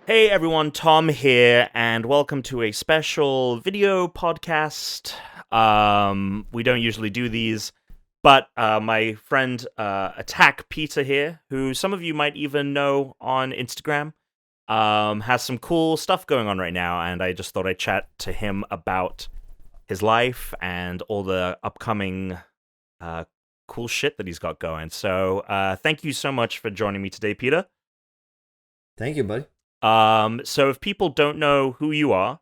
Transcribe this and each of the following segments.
Hey everyone, Tom here, and welcome to a special video podcast. We don't usually do these, but my friend Attack Peter here, who some of you might even know on Instagram, has some cool stuff going on right now, and I just thought I'd chat to him about his life and all the upcoming cool shit that he's got going. So thank you so much for joining me today, Peter. Thank you, buddy. So if people don't know who you are,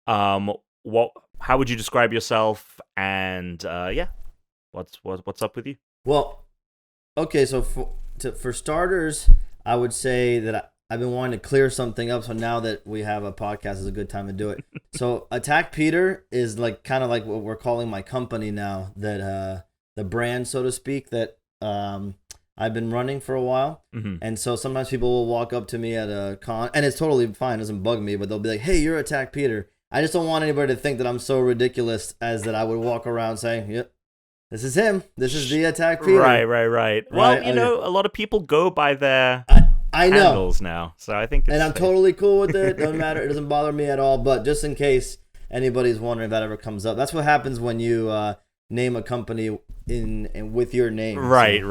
how would you describe yourself? And what's up with you? Well, okay, so for starters, I would say that I've been wanting to clear something up. So now that we have a podcast, is a good time to do it. So Attack Peter is like kind of like what we're calling my company now. That the brand, so to speak, that I've been running for a while. Mm-hmm. And so sometimes people will walk up to me at a con, and it's totally fine, it doesn't bug me, but they'll be like, "Hey, you're Attack Peter." I just don't want anybody to think that I'm so ridiculous as that I would walk around saying, "Yep, this is him. This is the Attack Peter." Right. Well, you know, a lot of people go by their I know handles now, so I think it's and I'm totally cool with it. Doesn't matter. It doesn't bother me at all. But just in case anybody's wondering if that ever comes up, that's what happens when you name a company in with your name. Right.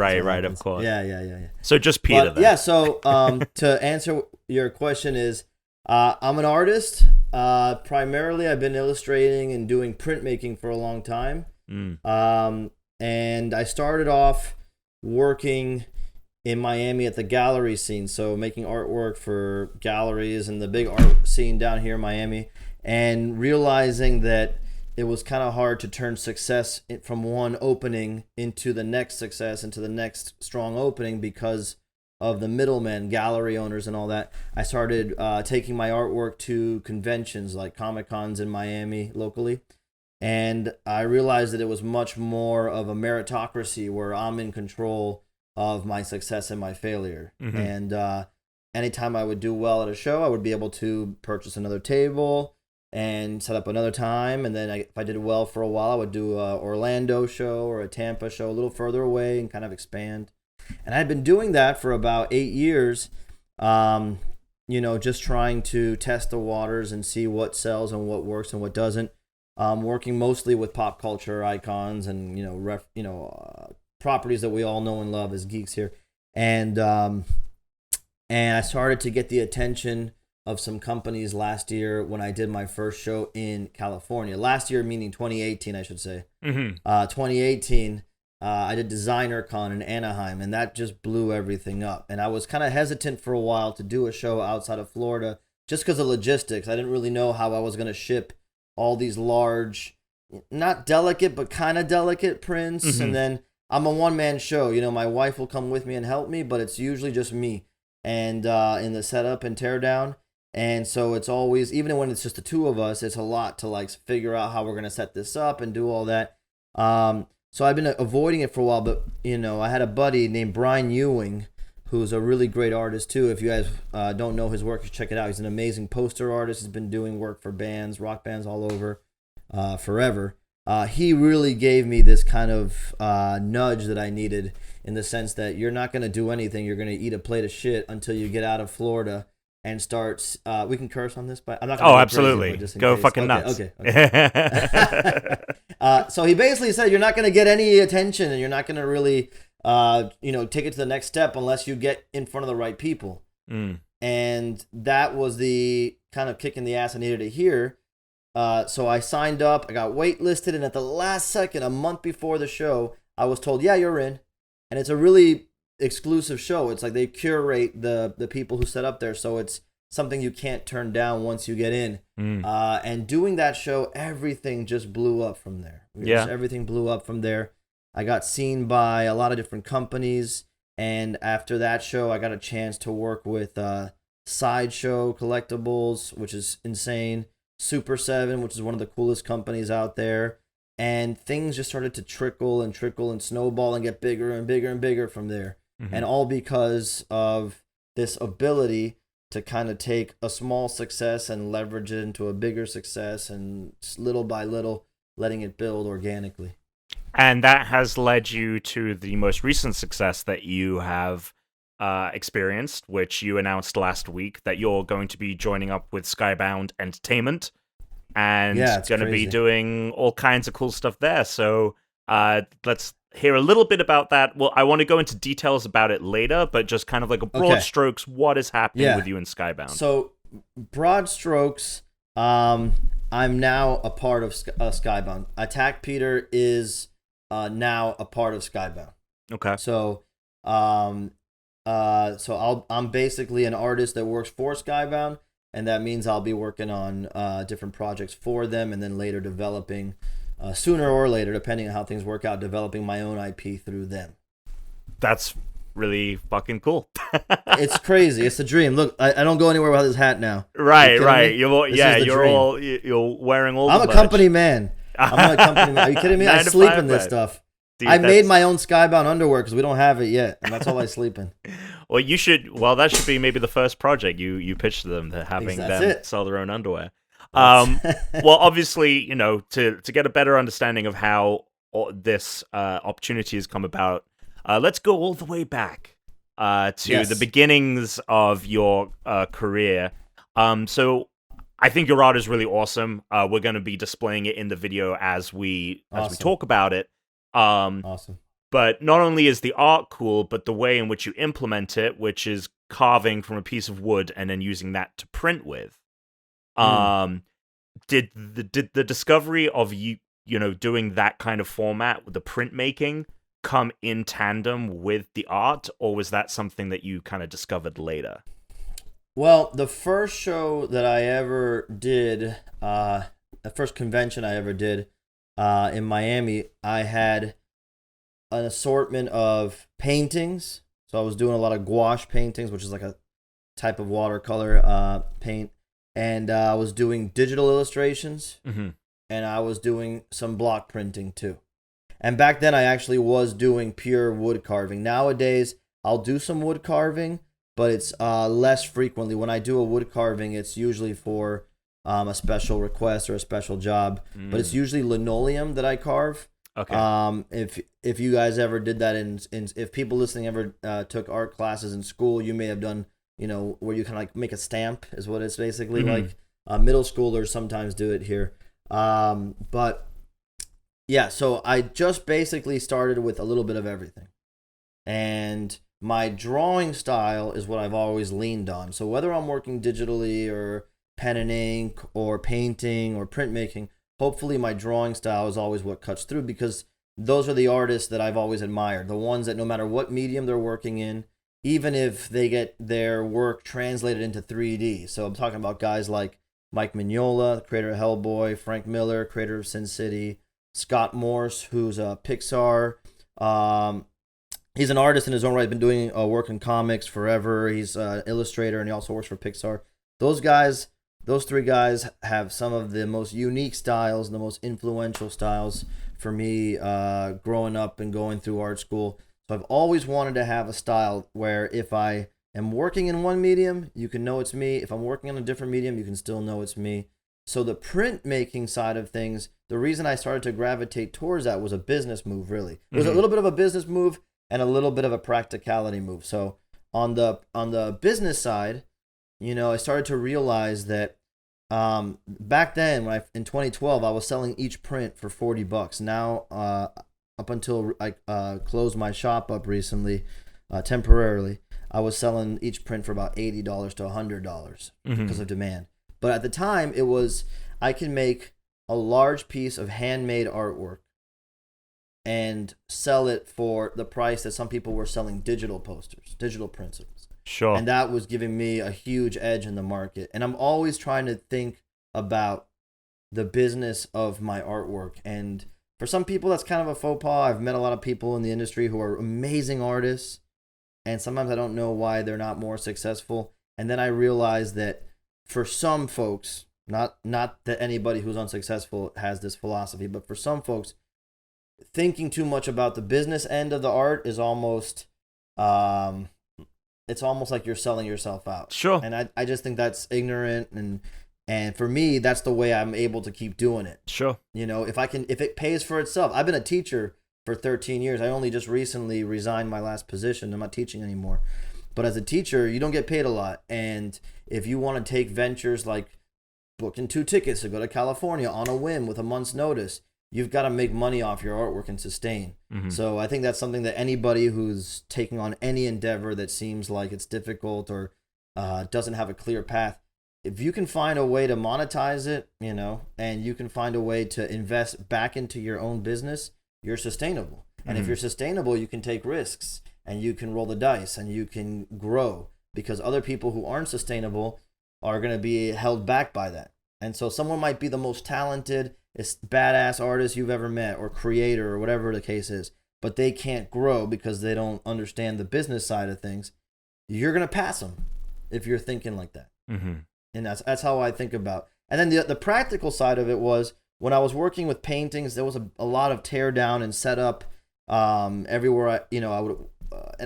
Of course. Yeah. So just Peter. But, then. yeah. So to answer your question is, I'm an artist. Primarily, I've been illustrating and doing printmaking for a long time. And I started off working in Miami at the gallery scene, so making artwork for galleries and the big art scene down here in Miami, and realizing that it was kind of hard to turn success from one opening into the next success, into the next strong opening because of the middlemen, gallery owners and all that. I started taking my artwork to conventions like Comic-Cons in Miami locally, and I realized that it was much more of a meritocracy where I'm in control of my success and my failure. Mm-hmm. And anytime I would do well at a show, I would be able to purchase another table and set up another time. And then if I did well for a while, I would do a Orlando show or a Tampa show a little further away and kind of expand. And I'd been doing that for about 8 years, just trying to test the waters and see what sells and what works and what doesn't. Working mostly with pop culture icons and properties that we all know and love as geeks here, and I started to get the attention of some companies last year when I did my first show in California. Last year, meaning 2018, I should say. Mm-hmm. 2018, I did Designer Con in Anaheim, and that just blew everything up. And I was kind of hesitant for a while to do a show outside of Florida just because of logistics. I didn't really know how I was going to ship all these large, not delicate, but kind of delicate prints. Mm-hmm. And then I'm a one-man show. My wife will come with me and help me, but it's usually just me and in the setup and teardown. And so it's always, even when it's just the two of us, it's a lot to like figure out how we're going to set this up and do all that. So I've been avoiding it for a while, but I had a buddy named Brian Ewing, who's a really great artist too. If you guys don't know his work, you should check it out. He's an amazing poster artist. He's been doing work for bands, rock bands all over forever. He really gave me this kind of nudge that I needed, in the sense that you're not going to do anything. You're going to eat a plate of shit until you get out of Florida and start. We can curse on this, but I'm not going to. Oh, absolutely. Go case. Fucking nuts. Okay. So he basically said you're not going to get any attention, and you're not going to really, take it to the next step unless you get in front of the right people. And that was the kind of kick in the ass I needed to hear. So I signed up, I got waitlisted, and at the last second, a month before the show, I was told, "Yeah, you're in." And it's a really exclusive show. It's like they curate the people who set up there, so it's something you can't turn down once you get in. And doing that show, everything just blew up from there. Everything blew up from there. I got seen by a lot of different companies, and after that show, I got a chance to work with Sideshow Collectibles, which is insane. Super 7, which is one of the coolest companies out there, and things just started to trickle and snowball and get bigger and bigger and bigger from there. And all because of this ability to kind of take a small success and leverage it into a bigger success, and little by little letting it build organically. And that has led you to the most recent success that you have experienced, which you announced last week that you're going to be joining up with Skybound Entertainment and Yeah, it's going to be crazy. doing all kinds of cool stuff there. So let's hear a little bit about that. Well, I want to go into details about it later, but just kind of like a broad Okay. strokes, what is happening with Yeah. you in Skybound? So, broad strokes, I'm now a part of Skybound. Attack Peter is now a part of Skybound. Okay. So, I'm basically an artist that works for Skybound, and that means I'll be working on different projects for them, and then later developing, sooner or later, depending on how things work out, developing my own IP through them. That's really fucking cool. It's crazy. It's a dream. Look, I don't go anywhere without this hat now. Right, You right. me? You're wearing all I'm the a merch. company man. I'm a company man. Are you kidding me? I 9 to sleep 5, in this man. stuff. Dude, I made my own Skybound underwear because we don't have it yet, and that's all I sleep in. Well, you should. Well, that should be maybe the first project you pitch to them, to having That's them it. sell their own underwear. Well, obviously, to get a better understanding of how this opportunity has come about, let's go all the way back to Yes. the beginnings of your career. So I think your art is really awesome. We're going to be displaying it in the video as we Awesome. talk about it. Awesome. But not only is the art cool, but the way in which you implement it, which is carving from a piece of wood and then using that to print with. Did the discovery of you doing that kind of format with the printmaking come in tandem with the art, or was that something that you kind of discovered later? Well, the first show that I ever did, the first convention I ever did in Miami, I had an assortment of paintings. So I was doing a lot of gouache paintings, which is like a type of watercolor paint. And I was doing digital illustrations, and I was doing some block printing too. And back then, I actually was doing pure wood carving. Nowadays, I'll do some wood carving, but it's less frequently. When I do a wood carving, it's usually for a special request or a special job. But it's usually linoleum that I carve. Okay. If you guys ever did that if people listening ever took art classes in school, you may have done where you kind of like make a stamp is what it's basically like. Middle schoolers sometimes do it here. But yeah, so I just basically started with a little bit of everything. And my drawing style is what I've always leaned on. So whether I'm working digitally or pen and ink or painting or printmaking, hopefully my drawing style is always what cuts through, because those are the artists that I've always admired. The ones that no matter what medium they're working in, even if they get their work translated into 3D. So I'm talking about guys like Mike Mignola, the creator of Hellboy, Frank Miller, creator of Sin City, Scott Morse, who's a Pixar. He's an artist in his own right, been doing work in comics forever. He's an illustrator, and he also works for Pixar. Those three guys have some of the most unique styles and the most influential styles for me growing up and going through art school. So I've always wanted to have a style where if I am working in one medium, you can know it's me. If I'm working on a different medium, you can still know it's me. So the printmaking side of things, the reason I started to gravitate towards that was a business move, really. It was a little bit of a business move and a little bit of a practicality move. So on the business side, I started to realize that back then, in 2012, I was selling each print for $40. Now, up until I closed my shop up recently, temporarily, I was selling each print for about $80 to $100 because of demand. But at the time, it was I can make a large piece of handmade artwork and sell it for the price that some people were selling digital posters, digital prints. Sure. And that was giving me a huge edge in the market. And I'm always trying to think about the business of my artwork. And for some people, that's kind of a faux pas. I've met a lot of people in the industry who are amazing artists, and sometimes I don't know why they're not more successful. And then I realize that for some folks, not that anybody who's unsuccessful has this philosophy, but for some folks, thinking too much about the business end of the art is almost it's almost like you're selling yourself out. Sure. And I just think that's ignorant, and for me, that's the way I'm able to keep doing it. Sure. If it pays for itself. I've been a teacher for 13 years. I only just recently resigned my last position. I'm not teaching anymore. But as a teacher, you don't get paid a lot. And if you want to take ventures like booking 2 tickets to go to California on a whim with a month's notice, you've got to make money off your artwork and sustain. So I think that's something that anybody who's taking on any endeavor that seems like it's difficult or doesn't have a clear path, if you can find a way to monetize it, and you can find a way to invest back into your own business, you're sustainable. And if you're sustainable, you can take risks and you can roll the dice and you can grow, because other people who aren't sustainable are going to be held back by that. And so someone might be the most talented, badass artist you've ever met, or creator, or whatever the case is, but they can't grow because they don't understand the business side of things. You're going to pass them if you're thinking like that. And that's how I think about. And then the practical side of it was, when I was working with paintings, there was a lot of tear down and setup everywhere. I would,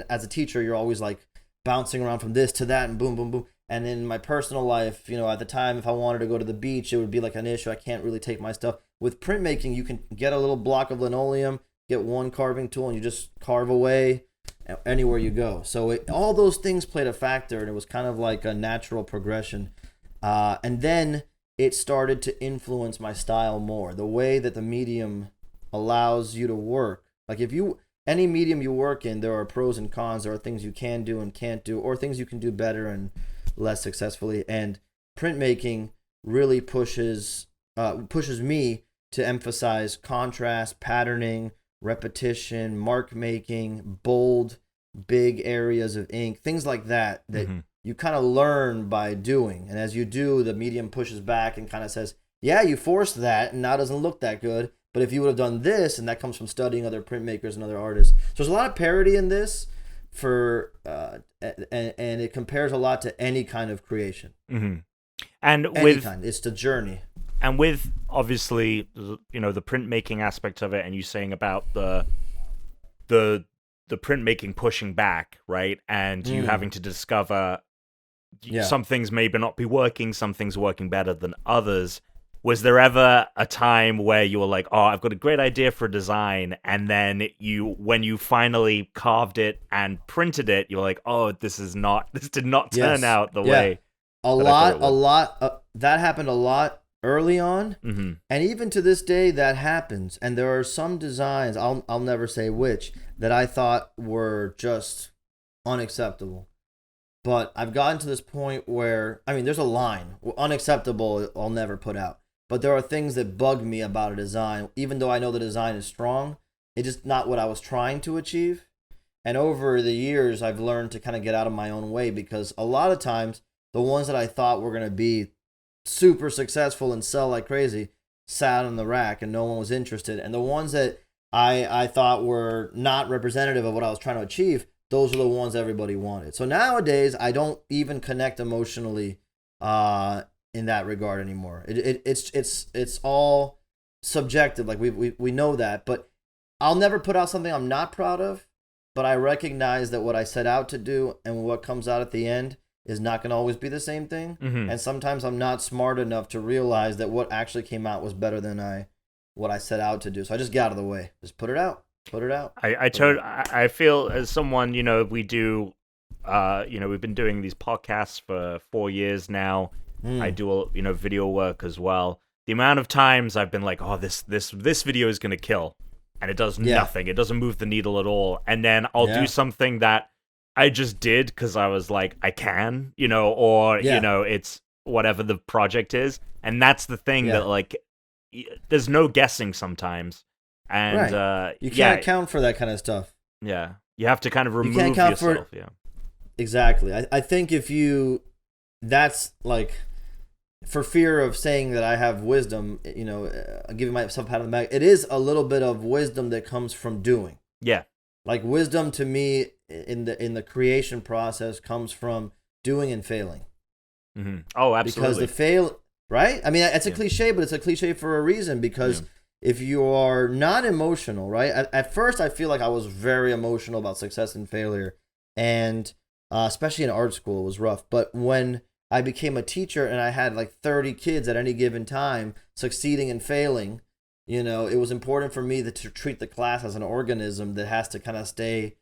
as a teacher, you're always like bouncing around from this to that and boom, boom, boom. And in my personal life, at the time, if I wanted to go to the beach, it would be like an issue. I can't really take my stuff. With printmaking, you can get a little block of linoleum, get one carving tool, and you just carve away anywhere you go. So all those things played a factor, and it was kind of like a natural progression. And then it started to influence my style more. The way that the medium allows you to work. Like any medium you work in, there are pros and cons. There are things you can do and can't do, or things you can do better and less successfully. And printmaking really pushes me to emphasize contrast, patterning, repetition, mark making, bold, big areas of ink, things like that you kind of learn by doing. And as you do, the medium pushes back and kind of says, yeah, you forced that and now it doesn't look that good. But if you would have done this, and that comes from studying other printmakers and other artists. So there's a lot of parity in this and it compares a lot to any kind of creation. And it's the journey. And with obviously, the printmaking aspect of it, and you saying about the printmaking pushing back, right? And you having to discover some things maybe not be working, some things working better than others. Was there ever a time where you were like, oh, I've got a great idea for a design, and then when you finally carved it and printed it, you're like, oh, this did not turn out the way. A lot. That happened a lot early on, and even to this day that happens. And there are some designs, I'll never say which, that I thought were just unacceptable. But I've gotten to this point where, there's a line. Unacceptable, I'll never put out. But there are things that bug me about a design, even though I know the design is strong. It's just not what I was trying to achieve. And over the years, I've learned to kind of get out of my own way, because a lot of times, the ones that I thought were going to be super successful and sell like crazy sat on the rack and no one was interested. And the ones that I thought were not representative of what I was trying to achieve, those are the ones everybody wanted. So nowadays, I don't even connect emotionally in that regard anymore. It's all subjective. Like we know that, but I'll never put out something I'm not proud of. But I recognize that what I set out to do and what comes out at the end is not going to always be the same thing. And sometimes I'm not smart enough to realize that what actually came out was better than what I set out to do. So I just get out of the way. Just put it out. I feel as someone, we do, we've been doing these podcasts for 4 years now. I do, video work as well. The amount of times I've been like, oh, this video is going to kill. And it does nothing. It doesn't move the needle at all. And then I'll do something that I just did because I was like, I can, it's whatever the project is. And that's the thing that, like, there's no guessing sometimes. And you can't account for that kind of stuff. Yeah. You have to kind of remove you can't account yourself. For, exactly. I think that's like, for fear of saying that I have wisdom, giving myself a pat on the back, it is a little bit of wisdom that comes from doing. Yeah. Like, wisdom to me in the creation process comes from doing and failing. Oh, absolutely. Because right? It's a cliche, but it's a cliche for a reason, because if you are not emotional, right? At first, I feel like I was very emotional about success and failure, and especially in art school, it was rough. But when I became a teacher and I had like 30 kids at any given time succeeding and failing, it was important for me to treat the class as an organism that has to kind of stay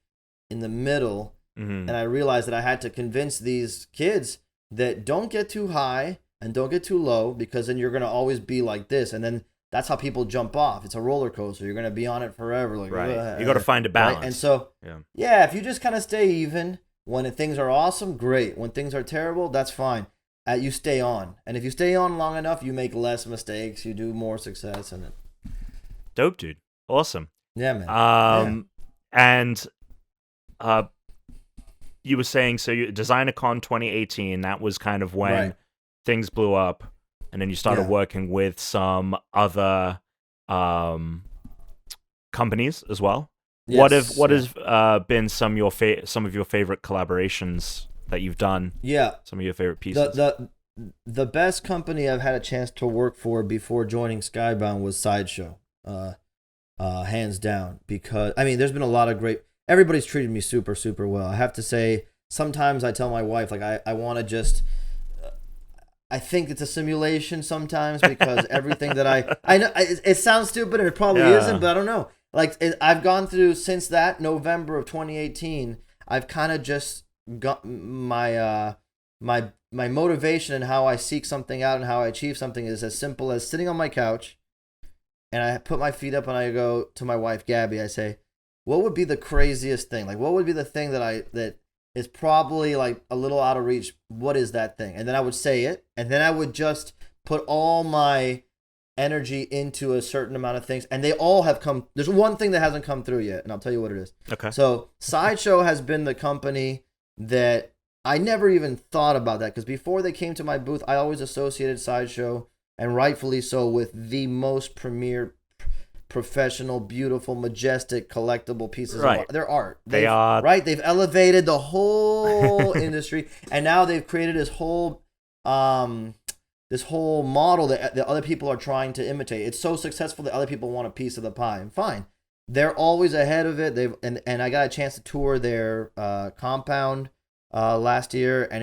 in the middle. Mm-hmm. And I realized that I had to convince these kids that don't get too high and don't get too low, because then you're going to always be like this. And then that's how people jump off. It's a roller coaster. You're going to be on it forever. Like, right. You got to find a balance. Right? And so, yeah, if you just kind of stay even, when things are awesome, great. When things are terrible, that's fine. You stay on. And if you stay on long enough, you make less mistakes. You do more success. And dope, dude. Awesome. Yeah, man. And you were saying, so you DesignerCon 2018, that was kind of when things blew up, and then you started working with some other companies as well. Yes, what has been some of your favorite collaborations that you've done? Yeah, some of your favorite pieces. The best company I've had a chance to work for before joining Skybound was Sideshow, hands down. Because there's been a lot of great. Everybody's treated me super, super well. I have to say, sometimes I tell my wife, like, I want to just, I think it's a simulation sometimes, because everything that I know, it sounds stupid and it probably isn't, but I don't know. Like, I've gone through, since that November of 2018, I've kind of just got my motivation and how I seek something out and how I achieve something is as simple as sitting on my couch, and I put my feet up and I go to my wife, Gabby, I say, what would be the craziest thing? Like, what would be the thing that is probably like a little out of reach? What is that thing? And then I would say it, and then I would just put all my energy into a certain amount of things, and they all have come. There's one thing that hasn't come through yet, and I'll tell you what it is. Okay. So Sideshow has been the company that I never even thought about that, because before they came to my booth, I always associated Sideshow, and rightfully so, with the most premier, professional, beautiful, majestic, collectible pieces of art. Their art. They are right. They've elevated the whole industry, and now they've created this whole model that other people are trying to imitate. It's so successful that other people want a piece of the pie. And fine, they're always ahead of it. And I got a chance to tour their compound last year, and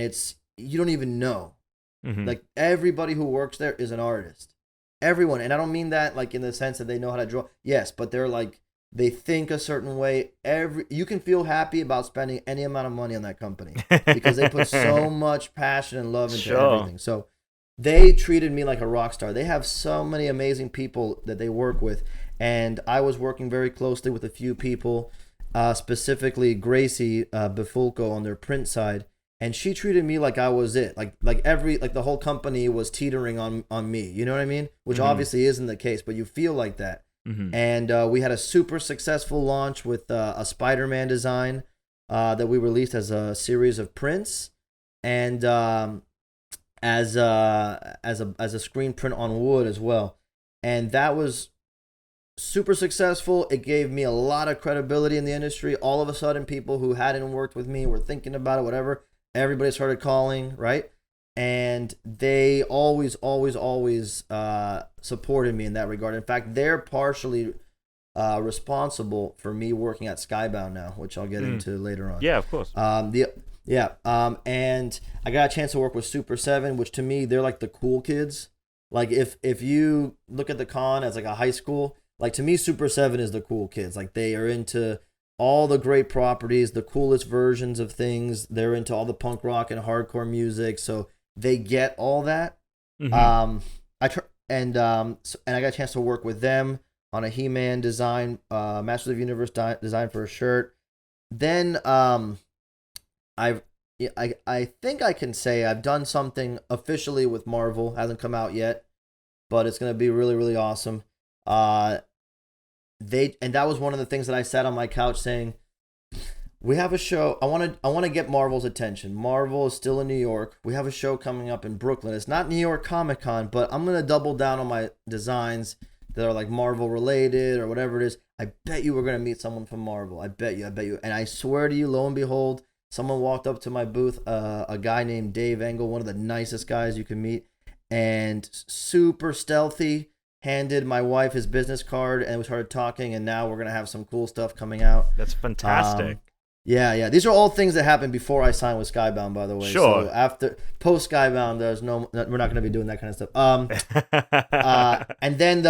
you don't even know. Mm-hmm. Like, everybody who works there is an artist. Everyone, and I don't mean that like in the sense that they know how to draw. Yes, but they're like, they think a certain way. You can feel happy about spending any amount of money on that company, because they put so much passion and love into everything. So they treated me like a rock star. They have so many amazing people that they work with, and I was working very closely with a few people, specifically Gracie Bifulco on their print side. And she treated me like I was it. Like the whole company was teetering on me. You know what I mean? Which obviously isn't the case, but you feel like that. Mm-hmm. And we had a super successful launch with a Spider-Man design that we released as a series of prints, and as a screen print on wood as well. And that was super successful. It gave me a lot of credibility in the industry. All of a sudden, people who hadn't worked with me were thinking about it, whatever. Everybody started calling, right? And they always supported me in that regard. In fact, they're partially responsible for me working at Skybound now, which I'll get into later on. Yeah, of course. And I got a chance to work with Super 7, which to me, they're like the cool kids. Like, if you look at the con as like a high school, like, to me, Super 7 is the cool kids. Like, they are into all the great properties, the coolest versions of things. They're into all the punk rock and hardcore music, so they get all that. Mm-hmm. I got a chance to work with them on a He-Man design, Masters of the Universe design for a shirt. Then I think I can say I've done something officially with Marvel. Hasn't come out yet, but it's gonna be really, really awesome. That was one of the things that I sat on my couch saying, we have a show. I want to get Marvel's attention. Marvel is still in New York. We have a show coming up in Brooklyn. It's not New York Comic Con, but I'm gonna double down on my designs that are like Marvel related or whatever it is. I bet you we're gonna meet someone from Marvel. I bet you. And I swear to you, lo and behold, someone walked up to my booth, a guy named Dave Engel, one of the nicest guys you can meet, and super stealthy, handed my wife his business card, and we started talking, and now we're going to have some cool stuff coming out. That's fantastic. Yeah. These are all things that happened before I signed with Skybound, by the way. Sure. So post Skybound, we're not going to be doing that kind of stuff. And then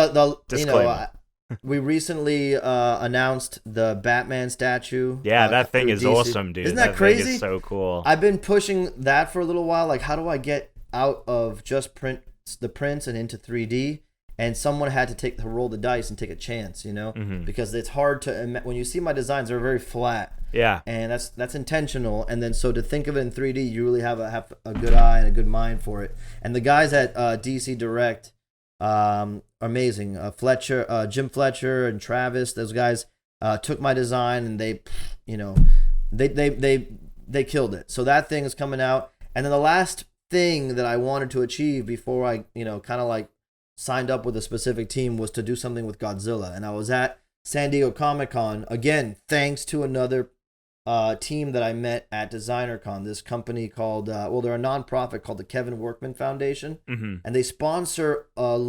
we recently announced the Batman statue. Yeah, that thing is DC. awesome, dude. Isn't that crazy? Thing is so cool. I've been pushing that for a little while. Like, how do I get out of just the prints and into 3D? And someone had to roll the dice and take a chance, because it's hard to, when you see my designs, they're very flat. Yeah. And that's intentional. And then so to think of it in 3D, you really have a good eye and a good mind for it. And the guys at DC Direct, amazing. Jim Fletcher and Travis, those guys took my design and they killed it. So that thing is coming out. And then the last thing that I wanted to achieve before I, kind of like signed up with a specific team was to do something with Godzilla. And I was at San Diego Comic-Con, again, thanks to another team that I met at DesignerCon, this company called, they're a nonprofit called the Kevin Workman Foundation. Mm-hmm. And they sponsor a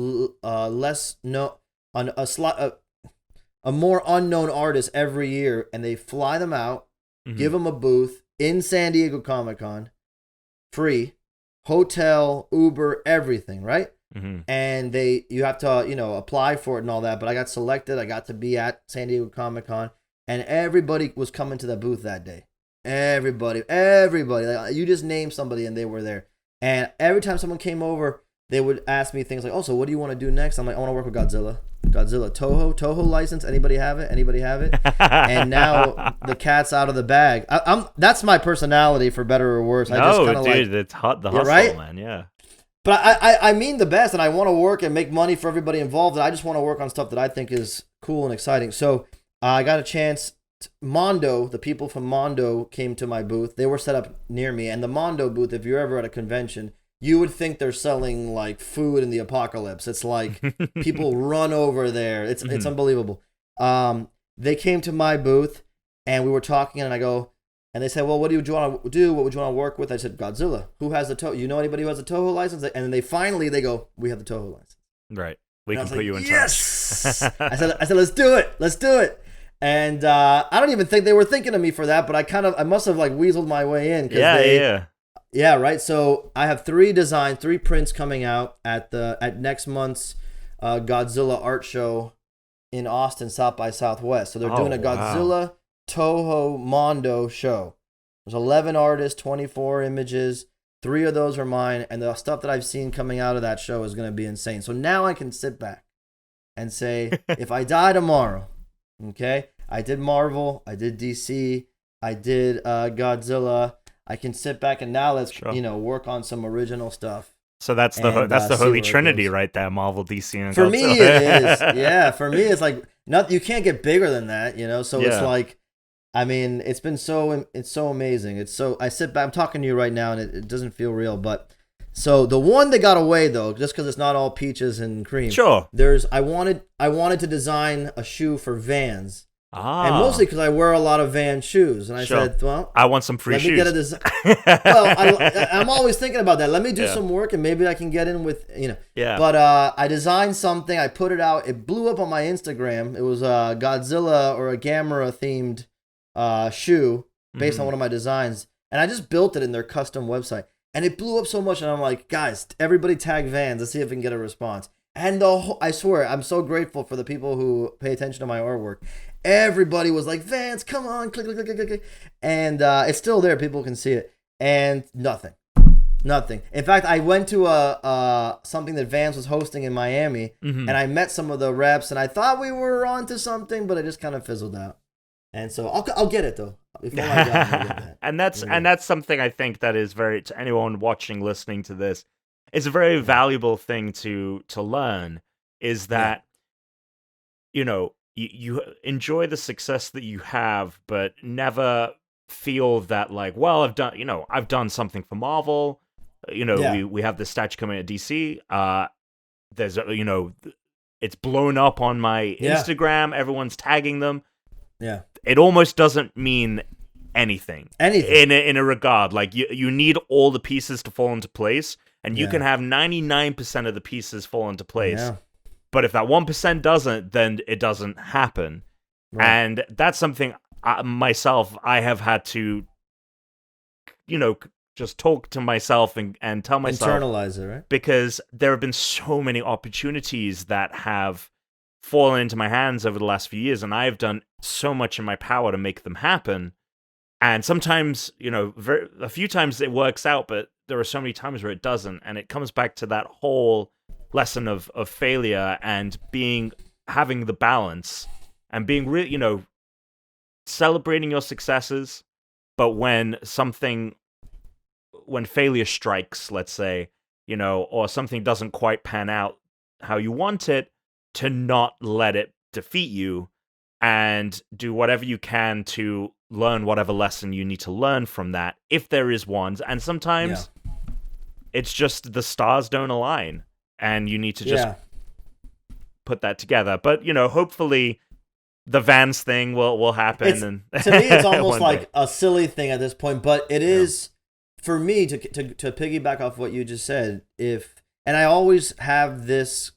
more unknown artist every year. And they fly them out, mm-hmm. give them a booth in San Diego Comic-Con, free, hotel, Uber, everything, right? Mm-hmm. And you have to, apply for it and all that. But I got selected. I got to be at San Diego Comic-Con, and everybody was coming to the booth that day. Everybody. Like, you just name somebody and they were there. And every time someone came over, they would ask me things like, "Oh, so what do you want to do next?" I'm like, "I want to work with Godzilla. Toho license. Anybody have it? And now the cat's out of the bag. That's my personality, for better or worse. It's hot. The hustle, right? Man. Yeah. But I mean the best, and I want to work and make money for everybody involved. And I just want to work on stuff that I think is cool and exciting. So I got a chance. Mondo, the people from Mondo came to my booth. They were set up near me. And the Mondo booth, if you're ever at a convention, you would think they're selling like food in the apocalypse. It's like people run over there. It's unbelievable. They came to my booth, and we were talking, and they said, "Well, what do you want to do? What would you want to work with?" I said, "Godzilla. Who has the Toho? You know anybody who has a Toho license?" And then they go, "We have the Toho license." Right. We can put you in touch. I said, "Let's do it." And I don't even think they were thinking of me for that, but I must have like weaseled my way in. Yeah, right. So I have 3 prints coming out at next month's Godzilla art show in Austin, South by Southwest. So they're doing a Godzilla Toho Mondo show. There's 11 artists, 24 images. 3 of those are mine, and the stuff that I've seen coming out of that show is going to be insane. So now I can sit back and say, if I die tomorrow, okay, I did Marvel, I did DC, I did Godzilla. I can sit back and now let's work on some original stuff. So that's the Holy Trinity right there, Marvel, DC, and for Godzilla. Me it is. Yeah, for me it's like you can't get bigger than that, So it's like, I mean, it's so amazing. I sit back, I'm talking to you right now, and it doesn't feel real, but so the one that got away though, just because it's not all peaches and cream. Sure. I wanted to design a shoe for Vans. And mostly because I wear a lot of Van shoes. And I said, well, I want some free shoes. Let me get a design. Well, I'm always thinking about that. Let me do some work and maybe I can get in with, Yeah. But I designed something. I put it out. It blew up on my Instagram. It was a Godzilla or a Gamera themed shoe based on one of my designs. And I just built it in their custom website. And it blew up so much. And I'm like, guys, everybody tag Vans. Let's see if we can get a response. And I swear, I'm so grateful for the people who pay attention to my artwork. Everybody was like, Vans, come on, click. And it's still there. People can see it. And nothing. In fact, I went to something that Vans was hosting in Miami, and I met some of the reps, and I thought we were onto something, but it just kind of fizzled out. And so I'll get it, though. Before I die, I'll get that. And that's something I think that is to anyone watching, listening to this, it's a very valuable thing to learn, is that, you enjoy the success that you have, but never feel that like, well, I've done something for Marvel. We have this statue coming at DC. There's it's blown up on my Instagram. Everyone's tagging them. Yeah. It almost doesn't mean anything. In a regard. Like you need all the pieces to fall into place, and you can have 99% of the pieces fall into place. Yeah. But if that 1% doesn't, then it doesn't happen. Right. And that's something myself, I have had to, just talk to myself and tell myself, internalize it, right? Because there have been so many opportunities that have fallen into my hands over the last few years, and I've done so much in my power to make them happen. And sometimes, a few times it works out, but there are so many times where it doesn't. And it comes back to that whole lesson of failure and having the balance and being really, celebrating your successes. But when failure strikes, let's say, or something doesn't quite pan out how you want it, to not let it defeat you and do whatever you can to learn whatever lesson you need to learn from that, if there is one. And sometimes it's just the stars don't align and you need to just put that together. But, hopefully the Vans thing will happen. To me, it's almost like a silly thing at this point, but it is, for me, to piggyback off what you just said, and I always have this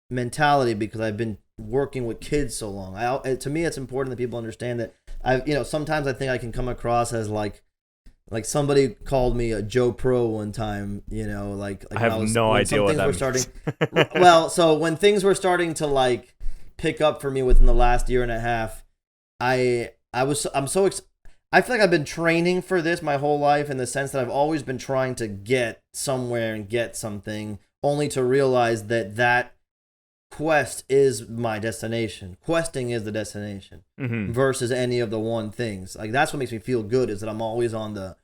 mentality because I've been working with kids so long. To me, it's important that people understand that sometimes I think I can come across as like somebody called me a Joe Pro one time. Like I have no idea what that means. Well, so when things were starting to like pick up for me within the last year and a half, I feel like I've been training for this my whole life, in the sense that I've always been trying to get somewhere and get something, only to realize that quest is my destination. Questing is the destination, versus any of the one things. Like, that's what makes me feel good, is that I'm always on the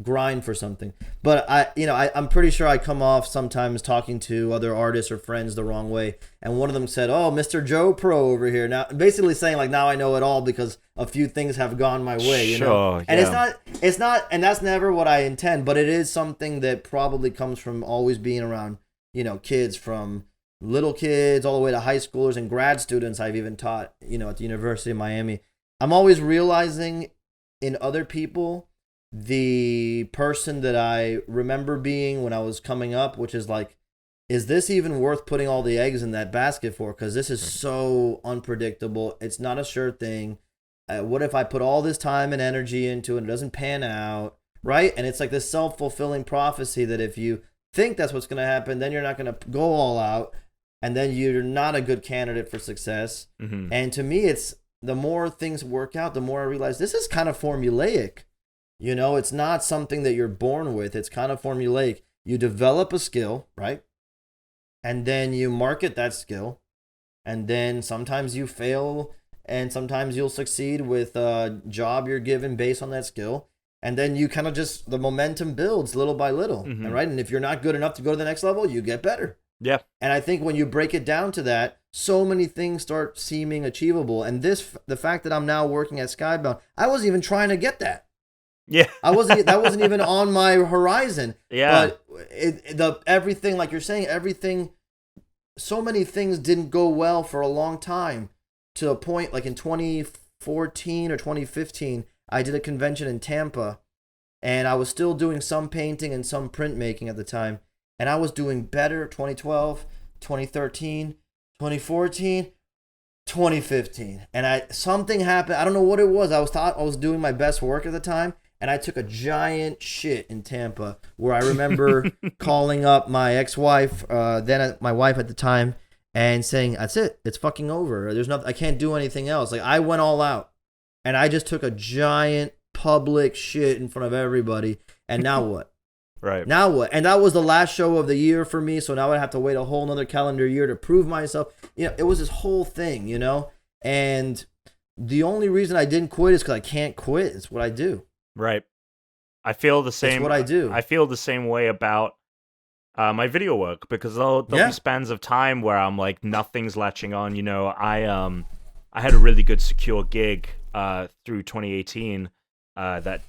grind for something. But I'm pretty sure I come off sometimes talking to other artists or friends the wrong way. And one of them said, "Oh, Mr. Joe Pro over here." Now, basically saying like, now I know it all because a few things have gone my way, And it's not, and that's never what I intend, but it is something that probably comes from always being around, kids, from little kids all the way to high schoolers and grad students I've even taught, at the University of Miami. I'm always realizing in other people the person that I remember being when I was coming up, which is like, is this even worth putting all the eggs in that basket for? Because this is so unpredictable. It's not a sure thing. What if I put all this time and energy into it and it doesn't pan out, right? And it's like this self-fulfilling prophecy that if you think that's what's going to happen, then you're not going to go all out, and then you're not a good candidate for success. And to me, it's the more things work out, the more I realize this is kind of formulaic. It's not something that you're born with. It's kind of formulaic. You develop a skill, right? And then you market that skill. And then sometimes you fail, and sometimes you'll succeed with a job you're given based on that skill. And then you kind of just, the momentum builds little by little. And right? And if you're not good enough to go to the next level, you get better. Yeah. And I think when you break it down to that, so many things start seeming achievable. And the fact that I'm now working at Skybound, I wasn't even trying to get that. Yeah. That wasn't even on my horizon. Yeah. But everything, like you're saying, so many things didn't go well for a long time, to a point like in 2014 or 2015, I did a convention in Tampa, and I was still doing some painting and some printmaking at the time. And I was doing better 2012, 2013, 2014, 2015. And something happened. I don't know what it was. I was doing my best work at the time, and I took a giant shit in Tampa, where I remember calling up my ex-wife, then my wife at the time, and saying, "That's it. It's fucking over. There's nothing. I can't do anything else." Like, I went all out, and I just took a giant public shit in front of everybody. And now what? Right. Now what? And that was the last show of the year for me, so now I have to wait a whole another calendar year to prove myself. It was this whole thing, And the only reason I didn't quit is because I can't quit. It's what I do. Right. I feel the same. It's what I do. I feel the same way about my video work, because there'll be spans of time where I'm like, nothing's latching on. I had a really good secure gig through 2018 that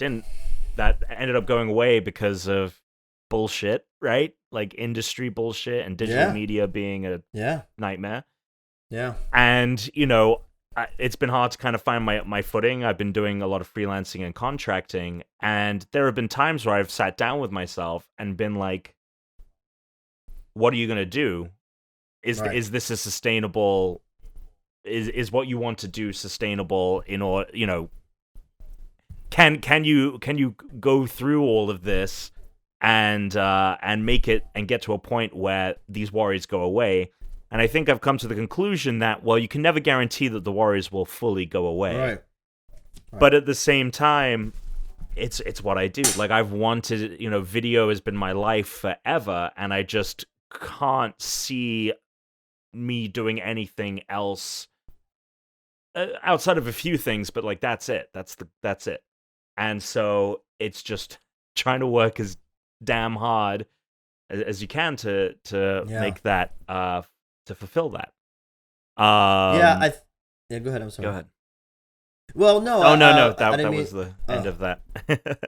ended up going away because of bullshit, right? Like industry bullshit and digital media being a nightmare. Yeah. And, it's been hard to kind of find my footing. I've been doing a lot of freelancing and contracting, and there have been times where I've sat down with myself and been like, what are you going to do? Is this a sustainable, is what you want to do sustainable in order, can you go through all of this and make it and get to a point where these worries go away? And I think I've come to the conclusion that, well, you can never guarantee that the worries will fully go away. Right. But at the same time, it's what I do. Like, I've wanted, video has been my life forever, and I just can't see me doing anything else outside of a few things, but like that's it. That's it. And so it's just trying to work as damn hard as you can to make that to fulfill that. Go ahead. I'm sorry. Go ahead. Well, no. No. That was the end of that.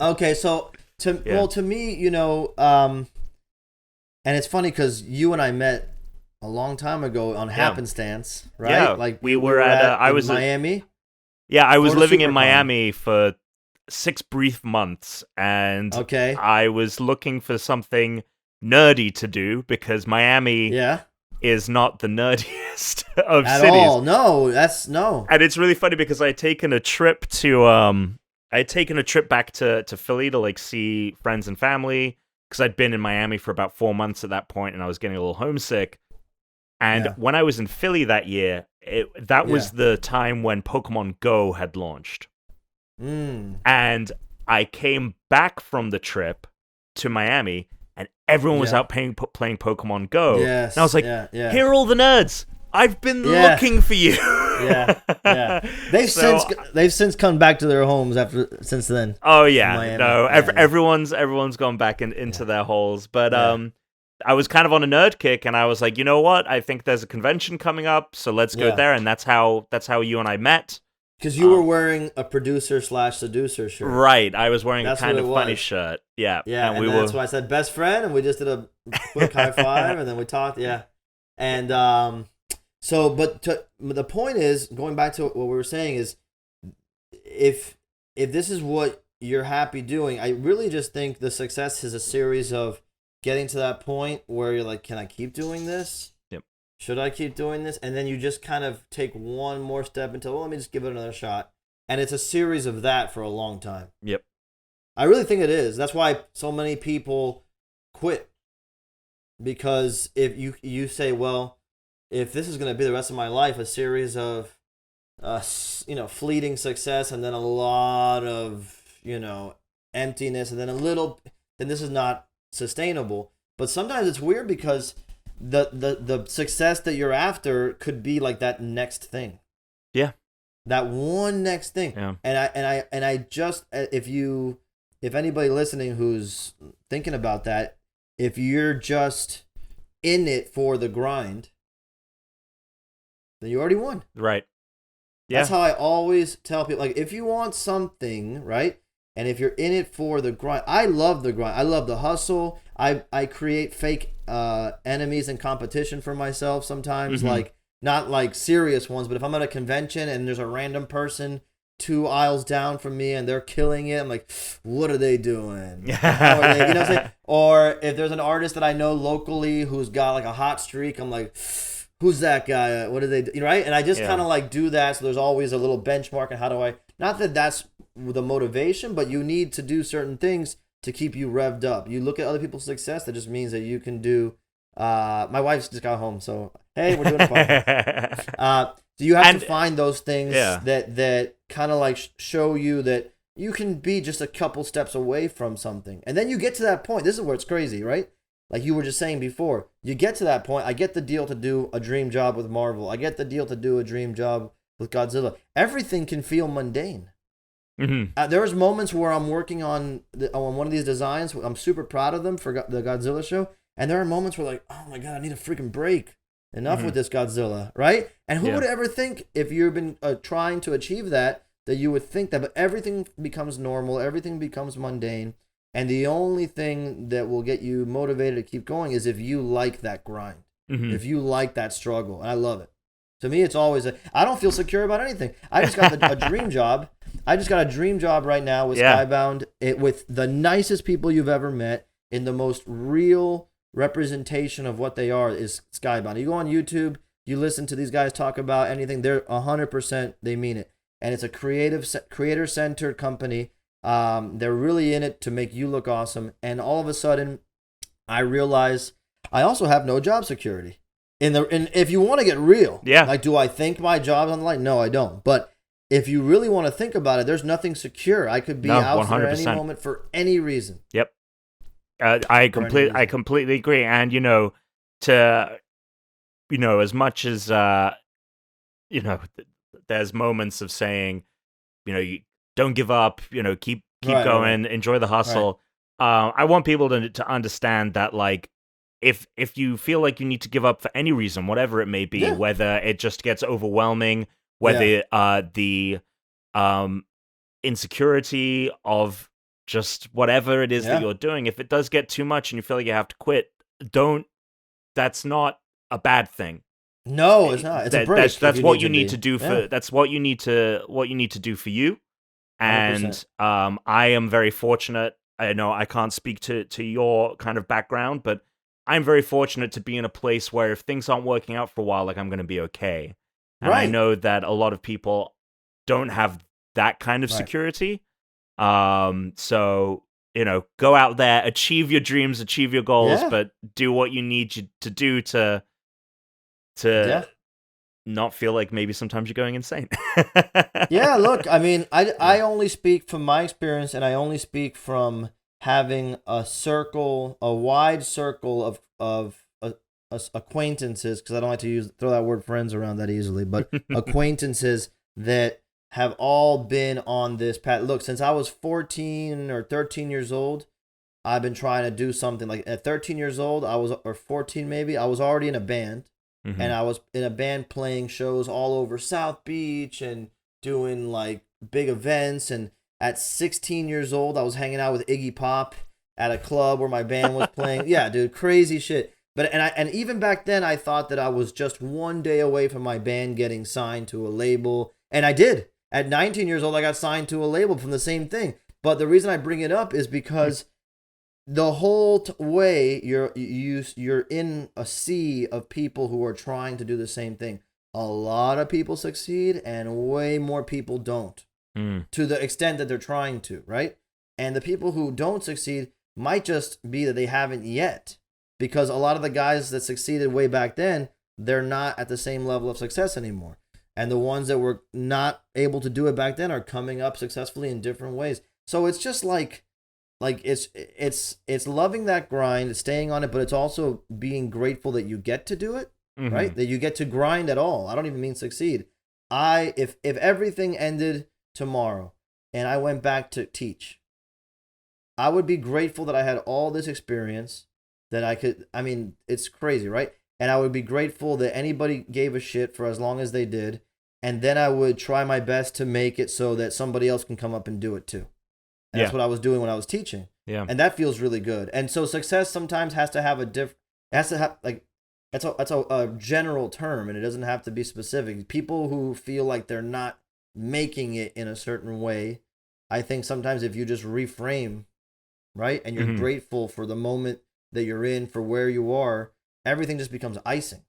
Okay, so to me, and it's funny because you and I met a long time ago on happenstance, right? Yeah, like we were at I was in Miami. I was living in SuperCon. Miami for 6 brief months, and Okay. I was looking for something nerdy to do because Miami is not the nerdiest of At cities. all. No, no. And it's really funny because I'd taken a trip back to Philly to like see friends and family because I'd been in Miami for about 4 months at that point, and I was getting a little homesick. And when I was in Philly that year, that was the time when Pokemon Go had launched. And I came back from the trip to Miami, and everyone was out playing Pokemon Go. Yes, and I was like, here are all the nerds. I've been looking for you. They've since come back to their homes since then. Oh yeah, Miami. no, everyone's gone back into their holes. But I was kind of on a nerd kick, and I was like, you know what? I think there's a convention coming up, so let's go there. And that's how you and I met. Because you were wearing a producer/seducer shirt. Right, I was wearing a kind of funny shirt. Yeah, and that's why I said best friend, and we just did a quick high five, and then we talked. Yeah, and the point is, going back to what we were saying, is if this is what you're happy doing, I really just think the success is a series of getting to that point where you're like, can I keep doing this? Should I keep doing this? And then you just kind of take one more step until, well, let me just give it another shot. And it's a series of that for a long time. Yep. I really think it is. That's why so many people quit. Because if you say, well, if this is going to be the rest of my life, a series of, fleeting success and then a lot of, emptiness and then then this is not sustainable. But sometimes it's weird because the success that you're after could be like that next thing. Yeah. That one next thing. Yeah. And I just, if anybody listening who's thinking about that, if you're just in it for the grind, then you already won. Right. Yeah. That's how I always tell people, like, if you want something, right? And if you're in it for the grind, I love the grind. I love the hustle. I create fake enemies and competition for myself sometimes, like not like serious ones, but if I'm at a convention and there's a random person 2 aisles down from me and they're killing it, I'm like, what are they doing? How are they, you know what I'm saying? Or if there's an artist that I know locally who's got like a hot streak, I'm like, who's that guy? What do they do? Right? And I just kind of like do that. So there's always a little benchmark and how do I, not that that's the motivation, but you need to do certain things to keep you revved up. You look at other people's success, that just means that you can do. My wife's just got home, so hey, we're doing a podcast. So you have to find those things that kind of like show you that you can be just a couple steps away from something, and then you get to that point. This is where it's crazy, right? Like you were just saying before, you get to that point. I get the deal to do a dream job with Marvel. I get the deal to do a dream job with Godzilla. Everything can feel mundane. There was moments where I'm working on one of these designs. I'm super proud of them for the Godzilla show. And there are moments where like, oh my God, I need a freaking break. Enough with this Godzilla, right? And who would ever think if you've been trying to achieve that you would think that? But everything becomes normal. Everything becomes mundane. And the only thing that will get you motivated to keep going is if you like that grind. If you like that struggle. And I love it. To me, it's always I don't feel secure about anything. I just got a dream job. I just got a dream job right now with Skybound, with the nicest people you've ever met, in the most real representation of what they are is Skybound. You go on YouTube, you listen to these guys talk about anything, they're 100%, they mean it. And it's a creator-centered company. They're really in it to make you look awesome. And all of a sudden, I realize I also have no job security. If you want to get real, like, do I think my job's on the line? No, I don't. But if you really want to think about it, there's nothing secure. I could be out there any moment for any reason. Yep. I completely agree. And, as much as, there's moments of saying, you don't give up, keep going, enjoy the hustle. Right. I want people to understand that, like, if you feel like you need to give up for any reason, whatever it may be, whether it just gets overwhelming, whether the insecurity of just whatever it is that you're doing, if it does get too much and you feel like you have to quit, that's not a bad thing. No, it's not. It's a break. That's what you need to do for. That's what you need to do for you. And 100%. I am very fortunate. I know I can't speak to your kind of background, but I'm very fortunate to be in a place where if things aren't working out for a while, like, I'm going to be okay. And I know that a lot of people don't have that kind of security. So, go out there, achieve your dreams, achieve your goals, but do what you need to do to not feel like maybe sometimes you're going insane. Look, I mean, I only speak from my experience, and I only speak from having a wide circle of acquaintances, because I don't like to throw that word friends around that easily, but acquaintances that have all been on this path. Look, since I was 14 or 13 years old, I've been trying to do something. Like, at 13 years old, or 14 maybe, I was already in a band. Mm-hmm. And I was in a band playing shows all over South Beach and doing, like, big events. And at 16 years old, I was hanging out with Iggy Pop at a club where my band was playing. Yeah, dude, crazy shit. But and even back then, I thought that I was just one day away from my band getting signed to a label. And I did. At 19 years old, I got signed to a label from the same thing. But the reason I bring it up is because the whole way you're in a sea of people who are trying to do the same thing. A lot of people succeed and way more people don't, to the extent that they're trying to, right? And the people who don't succeed might just be that they haven't yet, because a lot of the guys that succeeded way back then, they're not at the same level of success anymore. And the ones that were not able to do it back then are coming up successfully in different ways. So it's just like it's loving that grind, staying on it, but it's also being grateful that you get to do it, right? That you get to grind at all. I don't even mean succeed. If everything ended tomorrow and I went back to teach, I would be grateful that I had all this experience, that I mean, it's crazy, right? And I would be grateful that anybody gave a shit for as long as they did. And then I would try my best to make it so that somebody else can come up and do it too. And that's what I was doing when I was teaching. Yeah. And that feels really good. And so success sometimes has to have that's a general term, and it doesn't have to be specific. People who feel like they're not making it in a certain way, I think sometimes if you just reframe, right? And you're grateful for the moment that you're in, for where you are, everything just becomes icing.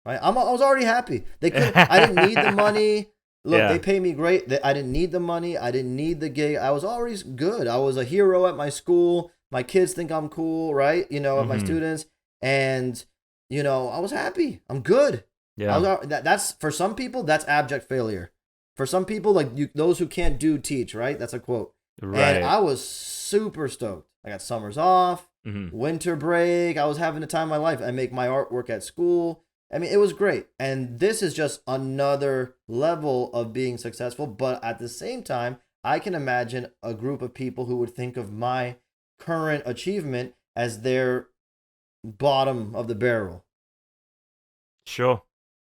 Right? I was already happy. I didn't need the money. Look, they pay me great. I didn't need the money. I didn't need the gig. I was always good. I was a hero at my school. My kids think I'm cool, right? At my students. And, I was happy. I'm good. Yeah. That's for some people, that's abject failure. For some people, like those who can't teach, right? That's a quote. Right. And I was super stoked. I got summers off, winter break. I was having the time of my life. I make my artwork at school. I mean, it was great. And this is just another level of being successful. But at the same time, I can imagine a group of people who would think of my current achievement as their bottom of the barrel. Sure.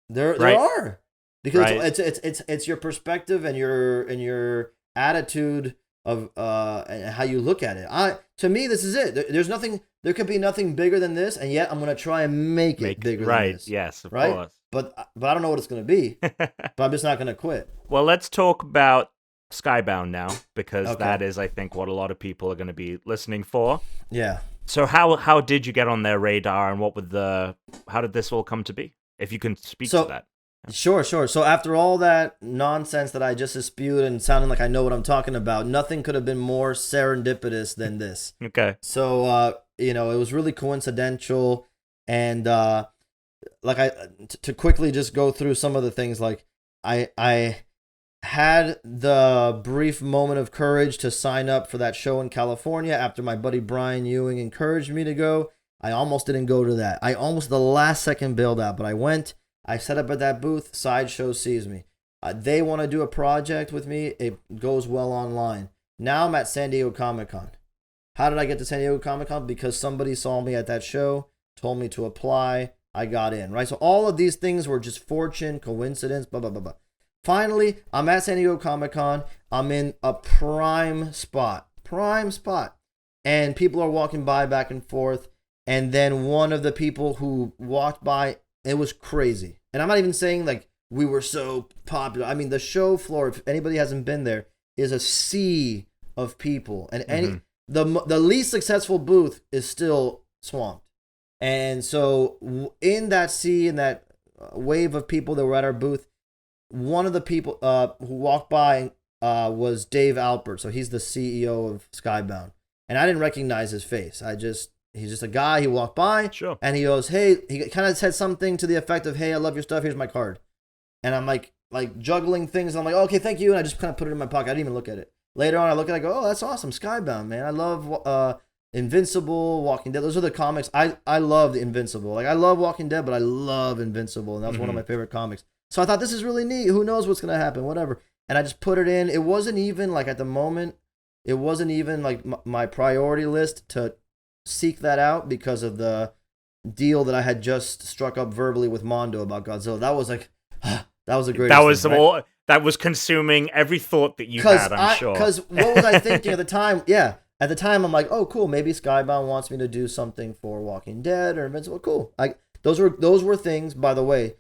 There are. Because it's your perspective and your attitude of and how you look at it. To me, this is it. There's nothing. There could be nothing bigger than this, and yet I'm going to try and make it bigger than this. Yes, of course. But I don't know what it's going to be. But I'm just not going to quit. Well, let's talk about Skybound now, because that is, I think, what a lot of people are going to be listening for. Yeah. So how did you get on their radar, and how did this all come to be? If you can speak to that. Sure. So after all that nonsense that I just spewed and sounding like I know what I'm talking about, nothing could have been more serendipitous than this. Okay. So, it was really coincidental. And to quickly just go through some of the things, like I had the brief moment of courage to sign up for that show in California after my buddy Brian Ewing encouraged me to go. I almost didn't go to that. I almost the last second bailed out, but I went. I set up at that booth. Sideshow sees me. They want to do a project with me. It goes well online. Now I'm at San Diego Comic-Con. How did I get to San Diego Comic-Con? Because somebody saw me at that show, told me to apply. I got in, right? So all of these things were just fortune, coincidence, blah, blah, blah, blah. Finally, I'm at San Diego Comic-Con. I'm in a prime spot. And people are walking by back and forth. And then one of the people who walked by, it was crazy. And I'm not even saying like we were so popular. I mean, the show floor, if anybody hasn't been there, is a sea of people. And the least successful booth is still swamped. And so in that sea, in that wave of people that were at our booth, one of the people who walked by was Dave Alpert. So he's the CEO of Skybound. And I didn't recognize his face. He's just a guy. He walked by, sure, and he goes, "Hey," he kind of said something to the effect of, "Hey, I love your stuff. Here's my card." And I'm like juggling things. I'm like, oh, "Okay, thank you." And I just kind of put it in my pocket. I didn't even look at it. Later on, I look at it, I go, "Oh, that's awesome. Skybound, man. I love Invincible, Walking Dead. Those are the comics. I love the Invincible. Like, I love Walking Dead, but I love Invincible. And that's one of my favorite comics. So I thought, this is really neat. Who knows what's going to happen? Whatever. And I just put it in. It wasn't even, like, at the moment, it wasn't even, like, my priority list to seek that out because of the deal that I had just struck up verbally with Mondo about Godzilla. That was like, that was a great. That was all. That was consuming every thought that you had. I'm sure. Because what was I thinking at the time? Yeah, at the time I'm like, oh, cool. Maybe Skybound wants me to do something for Walking Dead or Invincible. Cool. Those were things. By the way,